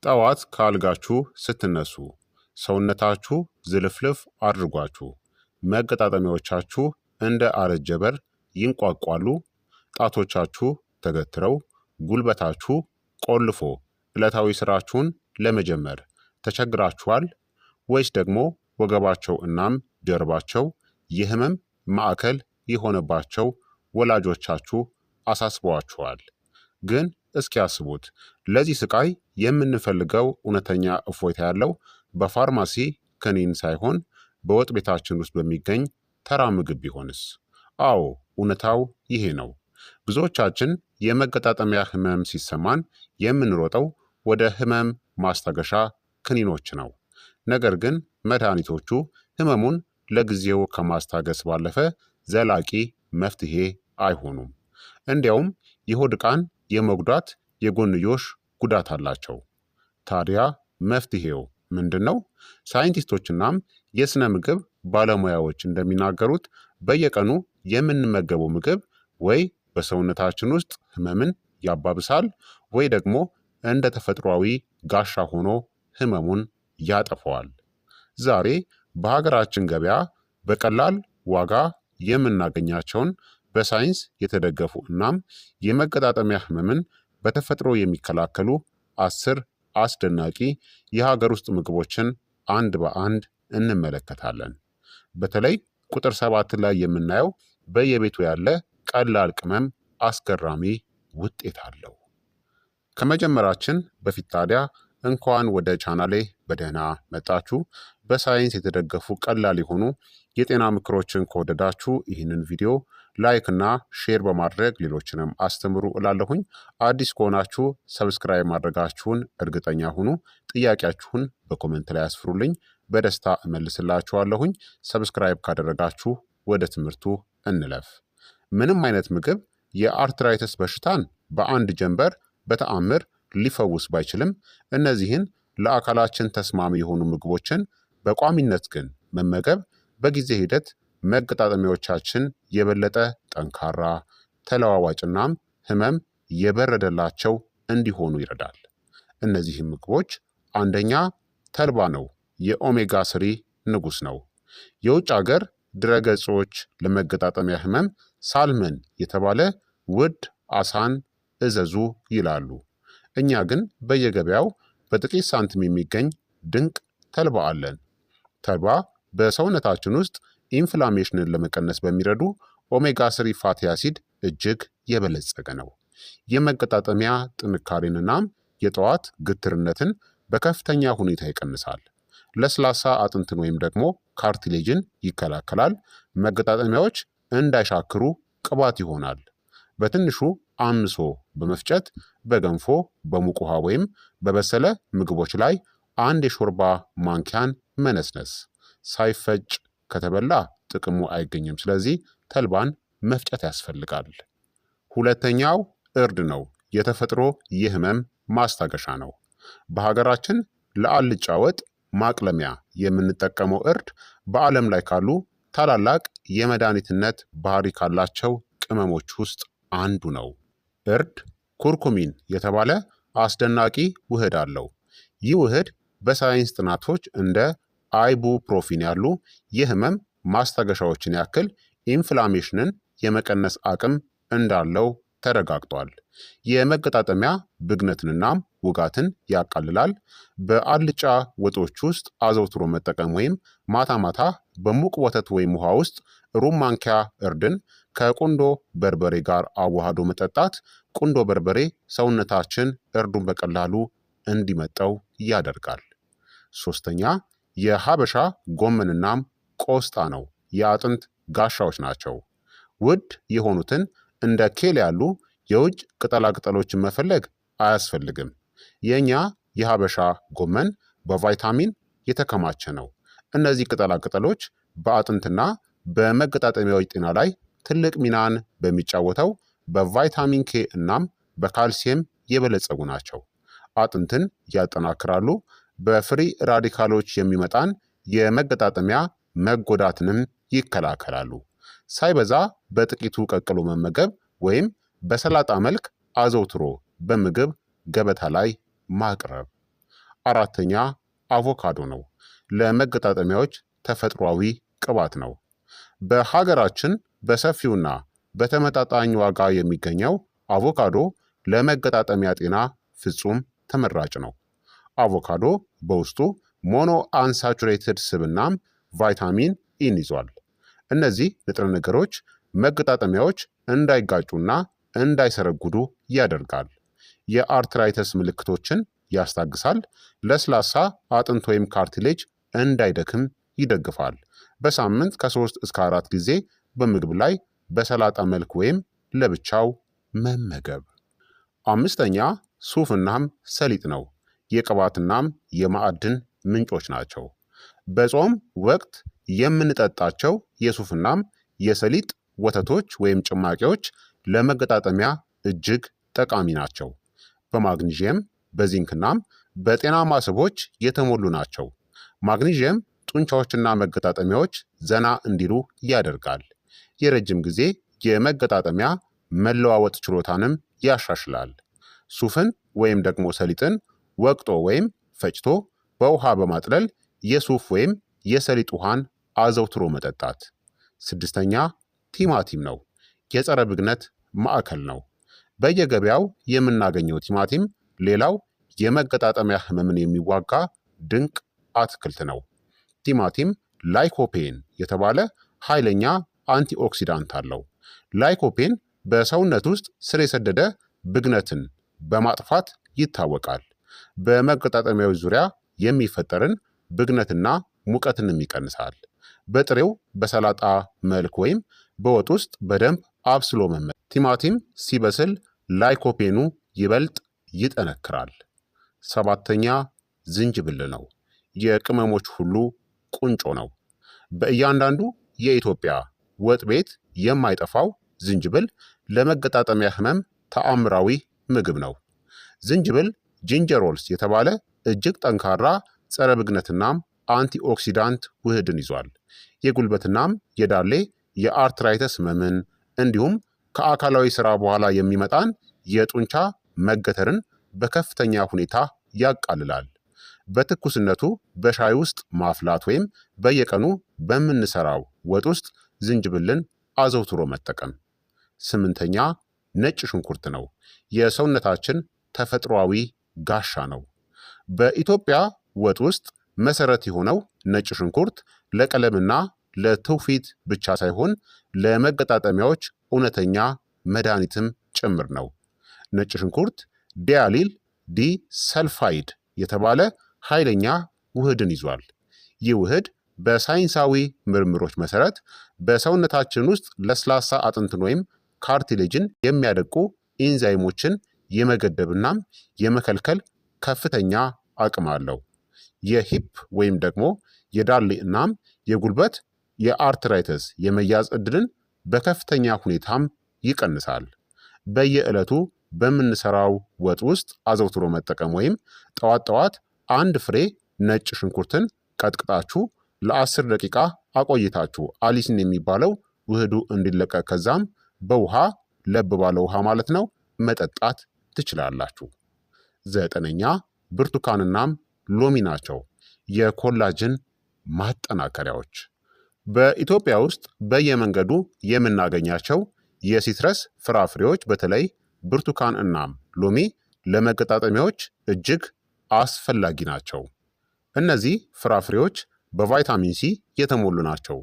ጠዋት ከአልጋችሁ ስትነሱ ሰውነታችሁ ዝልፍልፍ አድርጓችሁ መገጣጠሚያዎቻችሁ እንደ አረጀ በር ይንቋቋሉ። ጣቶቻችሁ ተገትረው ጉልበታችሁ ቆልፎ ዕለታዊ ስራችሁን ለመጀመር ተቸግራችኋል? ወይስ ደግሞ ወገባቸው እናም ጀርባቸው የህመም ማዕከል የሆነባቸው ወላጆቻችሁ አሳስበዋችኋል? ግን እስኪ ያስቡት፣ ለዚህ ስቃይ የምንፈልገው እውነተኛ እፎይታ ያለው በፋርማሲ ክኒን ሳይሆን በወጥ ቤታችን ውስጥ በሚገኝ ተራ ምግብ ቢሆንስ? አዎ፣ እውነታው ይሄ ነው። ብዙዎቻችን የመገጣጠሚያ ህመም ሲሰማን የምንሮጠው ወደ ህመም ማስታገሻ ክኒኖች ነው። ነገር ግን መድኃኒቶቹ ህመሙን ለጊዜው ከማስታገስ ባለፈ ዘላቂ መፍትሄ አይሆኑም። እንዲያውም የሆድ ዕቃን የመጉዳት የጎንዮሽ ጉዳት አላቸው። ታዲያ መፍትሄው ምንድን ነው? ሳይንቲስቶችናም የሥነ ምግብ ባለሙያዎች እንደሚናገሩት በየቀኑ የምንመገበው ምግብ ወይ በሰውነታችን ውስጥ ህመምን ያባብሳል ወይ ደግሞ እንደ ተፈጥሯዊ ጋሻ ሆኖ ህመሙን ያጠፈዋል። ዛሬ በሀገራችን ገበያ በቀላል ዋጋ የምናገኛቸውን በሳይንስ የተደገፉ እናም የመገጣጠሚያ ህመምን በተፈጥሮ የሚከላከሉ 10 አስደናቂ የሀገር ውስጥ ምግቦችን አንድ በአንድ እንመለከታለን። በተለይ ቁጥር 7 ላይ የምናየው በየቤቱ ያለ ቀላል ቅመም አስገራሚ ውጤት አለው። ከመጀመራችን በፊት ታዲያ እንኳን ወደ ቻናሌ በደህና መጣችሁ። በሳይንስ የተደገፉ ቀላል የሆኑ የጤና ምክሮችን ከወደዳችሁ ይህንን ቪዲዮ ላይክ እና ሼር በማድረግ ሌሎችንም አስተምሩ እላለሁኝ። አዲስ ከሆናችሁ ሰብስክራይብ ማድረጋችሁን እርግጠኛ ሁኑ። ጥያቄያችሁን በኮሜንት ላይ አስፍሩልኝ፣ በደስታ እመልስላችኋለሁኝ። ሰብስክራይብ ካደረጋችሁ ወደ ትምህርቱ እንለፍ። ምንም አይነት ምግብ የአርትራይተስ በሽታን በአንድ ጀንበር በተአምር ሊፈውስ ባይችልም እነዚህን ለአካላችን ተስማሚ የሆኑ ምግቦችን በቋሚነት ግን መመገብ በጊዜ ሂደት መገጣጠሚያዎቻችን የበለጠ ጠንካራ፣ ተለዋዋጭናም ህመም የበረደላቸው እንዲሆኑ ይረዳል። እነዚህም ምግቦች አንደኛ ተልባ ነው። የኦሜጋ ስሪ ንጉስ ነው። የውጭ ሀገር ድረገጾች ለመገጣጠሚያ ህመም ሳልመን የተባለ ውድ አሳን እዘዙ ይላሉ። እኛ ግን በየገበያው በጥቂት ሳንቲም የሚገኝ ድንቅ ተልባ አለን። ተልባ በሰውነታችን ውስጥ ኢንፍላሜሽንን ለመቀነስ በሚረዱ ኦሜጋ ስሪ ፋቲ አሲድ እጅግ የበለጸገ ነው። የመገጣጠሚያ ጥንካሬንናም የጠዋት ግትርነትን በከፍተኛ ሁኔታ ይቀንሳል። ለስላሳ አጥንትን ወይም ደግሞ ካርቲሌጅን ይከላከላል። መገጣጠሚያዎች እንዳይሻክሩ ቅባት ይሆናል። በትንሹ አምሶ በመፍጨት በገንፎ በሙቅ ውሃ ወይም በበሰለ ምግቦች ላይ አንድ የሾርባ ማንኪያን መነስነስ። ሳይፈጭ ከተበላ ጥቅሙ አይገኝም። ስለዚህ ተልባን መፍጨት ያስፈልጋል። ሁለተኛው እርድ ነው። የተፈጥሮ የህመም ማስታገሻ ነው። በሀገራችን ለአልጫ ወጥ ማቅለሚያ የምንጠቀመው እርድ በዓለም ላይ ካሉ ታላላቅ የመድኃኒትነት ባህሪ ካላቸው ቅመሞች ውስጥ አንዱ ነው። እርድ ኩርኩሚን የተባለ አስደናቂ ውህድ አለው። ይህ ውህድ በሳይንስ ጥናቶች እንደ አይቡፕሮፊን ያሉ የህመም ማስታገሻዎችን ያክል ኢንፍላሜሽንን የመቀነስ አቅም እንዳለው ተረጋግጧል። የመገጣጠሚያ ብግነትንናም ውጋትን ያቃልላል። በአልጫ ወጦች ውስጥ አዘውትሮ መጠቀም ወይም ማታ ማታ በሙቅ ወተት ወይም ውሃ ውስጥ ሩብ ማንኪያ እርድን ከቁንዶ በርበሬ ጋር አዋህዶ መጠጣት። ቁንዶ በርበሬ ሰውነታችን እርዱን በቀላሉ እንዲመጠው ያደርጋል። ሶስተኛ የሀበሻ ጎመንናም ቆስጣ ነው። የአጥንት ጋሻዎች ናቸው። ውድ የሆኑትን እንደ ኬል ያሉ የውጭ ቅጠላቅጠሎችን መፈለግ አያስፈልግም። የእኛ የሀበሻ ጎመን በቫይታሚን የተከማቸ ነው። እነዚህ ቅጠላቅጠሎች በአጥንትና በመገጣጠሚያዎች ጤና ላይ ትልቅ ሚናን በሚጫወተው በቫይታሚን ኬ እናም በካልሲየም የበለጸጉ ናቸው። አጥንትን ያጠናክራሉ። በፍሪ ራዲካሎች የሚመጣን የመገጣጠሚያ መጎዳትንም ይከላከላሉ። ሳይበዛ በጥቂቱ ቀቅሎ መመገብ ወይም በሰላጣ መልክ አዘውትሮ በምግብ ገበታ ላይ ማቅረብ። 4ተኛ አቮካዶ ነው። ለመገጣጠሚያዎች ተፈጥሯዊ ቅባት ነው። በሀገራችን በሰፊውና በተመጣጣኝ ዋጋ የሚገኘው አቮካዶ ለመገጣጠሚያ ጤና ፍጹም ተመራጭ ነው። አቮካዶ በውስጡ ሞኖ አንሳቹሬትድ ስብናም ቫይታሚን ኢን ይዟል። እነዚህ ንጥረ ነገሮች መገጣጠሚያዎች እንዳይጋጩና እንዳይሰረጉዱ ያደርጋል። የአርትራይተስ ምልክቶችን ያስታግሳል። ለስላሳ አጥንት ወይም ካርቲሌጅ እንዳይደክም ይደግፋል። በሳምንት ከ3 እስከ 4 ጊዜ በምግብ ላይ በሰላጣ መልክ ወይም ለብቻው መመገብ። 5ተኛ ሱፍናም ሰሊጥ ነው። የቅባትናም የማዕድን ምንጮች ናቸው። በጾም ወቅት የምንጠጣቸው የሱፍናም የሰሊጥ ወተቶች ወይም ጭማቂዎች ለመገጣጠሚያ እጅግ ጠቃሚ ናቸው። በማግኒዥየም በዚንክናም በጤናማ ስቦች የተሞሉ ናቸው። ማግኒዥየም ጡንቻዎችና መገጣጠሚያዎች ዘና እንዲሉ ያደርጋል። የረጅም ጊዜ የመገጣጠሚያ መለዋወጥ ችሎታንም ያሻሽላል። ሱፍን ወይም ደግሞ ሰሊጥን ወቅጦ ወይም ፈጭቶ በውሃ በማጥለል የሱፍ ወይም የሰሊጥ ውሃን አዘውትሮ መጠጣት። 6ተኛ ቲማቲም ነው። የጸረ ብግነት ማዕከል ነው። በየገበያው የምናገኘው ቲማቲም ሌላው የመገጣጠሚያ ህመምን የሚዋጋ ድንቅ አትክልት ነው። ቲማቲም ላይኮፔን የተባለ ኃይለኛ አንቲኦክሲዳንት አለው። ላይኮፔን በሰውነት ውስጥ ስር የሰደደ ብግነትን በማጥፋት ይታወቃል። በመገጣጠሚያዎች ዙሪያ የሚፈጠርን ብግነትና ሙቀትንም ይቀንሳል። በጥሬው በሰላጣ መልክ ወይም በወጥ ውስጥ በደንብ አብስሎ መመገብ። ቲማቲም ሲበስል ላይኮፔኑ ይበልጥ ይጠነክራል። 7ተኛ ዝንጅብል ነው። የቅመሞች ሁሉ ቁንጮ ነው። በእያንዳንዱ የኢትዮጵያ ወጥ ቤት የማይጠፋው ዝንጅብል ለመገጣጠሚያ ህመም ተአምራዊ ምግብ ነው። ዝንጅብል ጂንጀሮልስ የተባለ እጅግ ጠንካራ ጸረ ብግነትናም አንቲኦክሲዳንት ውህድን ይዟል። የጉልበትናም የዳሌ የአርትራይተስ ህመምን እንዲሁም ከአካላዊ ስራ በኋላ የሚመጣን የጡንቻ መገተርን በከፍተኛ ሁኔታ ያቃልላል። በትኩስነቱ በሻይ ውስጥ ማፍላት ወይም በየቀኑ በምንሰራው ወጥ ውስጥ ዝንጅብልን አዘውትሮ መጠቀም። 8ተኛ ነጭ ሽንኩርት ነው። የሰውነታችን ተፈጥሯዊ ጋሻ ነው። በኢትዮጵያ ወጥ ውስጥ መሰረት የሆነው ነጭ ሽንኩርት ለቀለምና ለትውፊት ብቻ ሳይሆን ለመገጣጠሚያዎች እውነተኛ መድኃኒትም ጭምር ነው። ነጭ ሽንኩርት ዲያሊል ዲ ሰልፋይድ የተባለ ኃይለኛ ውህድን ይዟል። ይህ ውህድ በሳይንሳዊ ምርምሮች መሰረት በሰውነታችን ውስጥ ለስላሳ አጥንትን ወይም ካርቲሌጅን የሚያደቁ ኢንዛይሞችን የመገደብናም የመከልከል ከፍተኛ አቅም አለው። የሂፕ ወይም ደግሞ የዳሌ እናም የጉልበት የአርትራይተስ የመያዝ ዕድልን በከፍተኛ ሁኔታም ይቀንሳል። በየዕለቱ በምንሰራው ወጥ ውስጥ አዘውትሮ መጠቀም ወይም ጠዋት ጠዋት አንድ ፍሬ ነጭ ሽንኩርትን ቀጥቅጣችሁ ለ10 ደቂቃ አቆይታችሁ አሊሲን የሚባለው ውህዱ እንዲለቀቅ ከዛም በውሃ ለብ ባለ ውሃ ማለት ነው መጠጣት ትችላላችሁ። 9ኛ ብርቱካንናም ሎሚ ናቸው። የኮላጅን ማጠናከሪያዎች በኢትዮጵያ ውስጥ በየመንገዱ የምናገኛቸው የሲትረስ ፍራፍሬዎች በተለይ ብርቱካን እናም ሎሚ ለመገጣጠሚያዎች እጅግ አስፈላጊ ናቸው። እነዚህ ፍራፍሬዎች በቫይታሚን ሲ የተሞሉ ናቸው።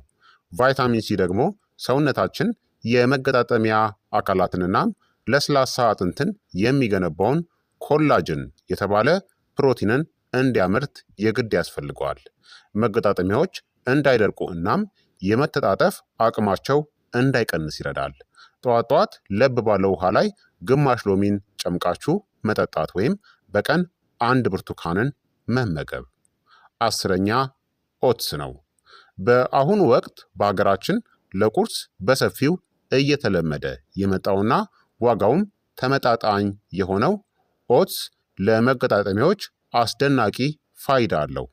ቫይታሚን ሲ ደግሞ ሰውነታችን የመገጣጠሚያ አካላትንናም ለስላሳ አጥንትን የሚገነባውን ኮላጅን የተባለ ፕሮቲንን እንዲያመርት የግድ ያስፈልገዋል። መገጣጠሚያዎች እንዳይደርቁ እናም የመተጣጠፍ አቅማቸው እንዳይቀንስ ይረዳል። ጠዋት ጠዋት ለብ ባለ ውሃ ላይ ግማሽ ሎሚን ጨምቃችሁ መጠጣት ወይም በቀን አንድ ብርቱካንን መመገብ። 10ኛ ኦትስ ነው። በአሁኑ ወቅት በሀገራችን ለቁርስ በሰፊው እየተለመደ የመጣውና ዋጋውም ተመጣጣኝ የሆነው ኦትስ ለመገጣጠሚያዎች አስደናቂ ፋይዳ አለው።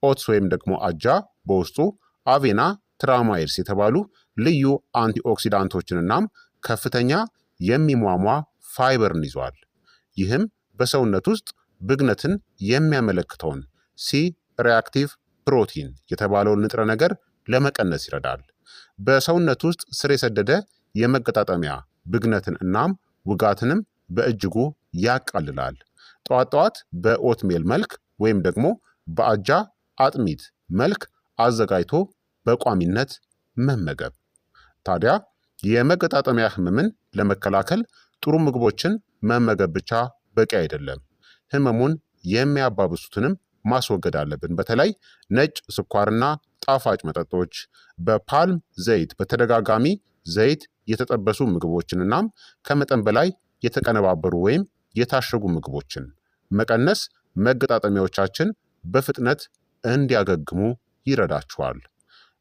ኦትስ ወይም ደግሞ አጃ በውስጡ አቬና ትራማይድስ የተባሉ ልዩ አንቲኦክሲዳንቶችንናም ከፍተኛ የሚሟሟ ፋይበርን ይዟል። ይህም በሰውነት ውስጥ ብግነትን የሚያመለክተውን ሲ ሪአክቲቭ ፕሮቲን የተባለውን ንጥረ ነገር ለመቀነስ ይረዳል። በሰውነት ውስጥ ስር የሰደደ የመገጣጠሚያ ብግነትን እናም ውጋትንም በእጅጉ ያቃልላል። ጠዋት ጠዋት በኦትሜል መልክ ወይም ደግሞ በአጃ አጥሚት መልክ አዘጋጅቶ በቋሚነት መመገብ። ታዲያ የመገጣጠሚያ ህመምን ለመከላከል ጥሩ ምግቦችን መመገብ ብቻ በቂ አይደለም። ህመሙን የሚያባብሱትንም ማስወገድ አለብን። በተለይ ነጭ ስኳርና ጣፋጭ መጠጦች፣ በፓልም ዘይት በተደጋጋሚ ዘይት የተጠበሱ ምግቦችን እናም ከመጠን በላይ የተቀነባበሩ ወይም የታሸጉ ምግቦችን መቀነስ መገጣጠሚያዎቻችን በፍጥነት እንዲያገግሙ ይረዳቸዋል።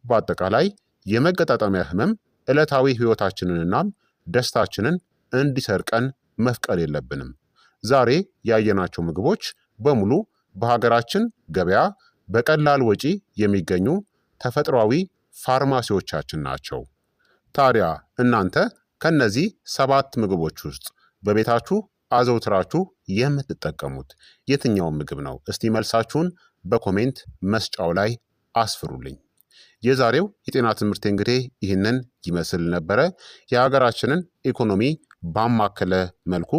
በአጠቃላይ የመገጣጠሚያ ህመም ዕለታዊ ህይወታችንን እናም ደስታችንን እንዲሰርቀን መፍቀድ የለብንም። ዛሬ ያየናቸው ምግቦች በሙሉ በሀገራችን ገበያ በቀላል ወጪ የሚገኙ ተፈጥሯዊ ፋርማሲዎቻችን ናቸው። ታዲያ እናንተ ከነዚህ 7 ምግቦች ውስጥ በቤታችሁ አዘውትራችሁ የምትጠቀሙት የትኛውን ምግብ ነው? እስቲ መልሳችሁን በኮሜንት መስጫው ላይ አስፍሩልኝ። የዛሬው የጤና ትምህርት እንግዲህ ይህንን ይመስል ነበረ። የሀገራችንን ኢኮኖሚ ባማከለ መልኩ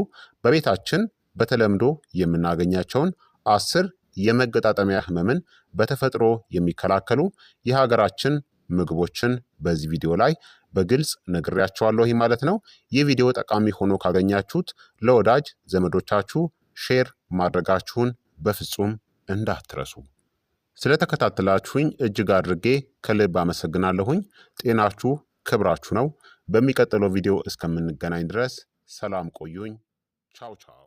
በቤታችን በተለምዶ የምናገኛቸውን 10 የመገጣጠሚያ ህመምን በተፈጥሮ የሚከላከሉ የሀገራችን ምግቦችን በዚህ ቪዲዮ ላይ በግልጽ ነግሬያቸዋለሁ ማለት ነው። ይህ ቪዲዮ ጠቃሚ ሆኖ ካገኛችሁት ለወዳጅ ዘመዶቻችሁ ሼር ማድረጋችሁን በፍጹም እንዳትረሱ። ስለተከታተላችሁኝ እጅግ አድርጌ ከልብ አመሰግናለሁኝ። ጤናችሁ ክብራችሁ ነው። በሚቀጥለው ቪዲዮ እስከምንገናኝ ድረስ ሰላም ቆዩኝ። ቻው ቻው።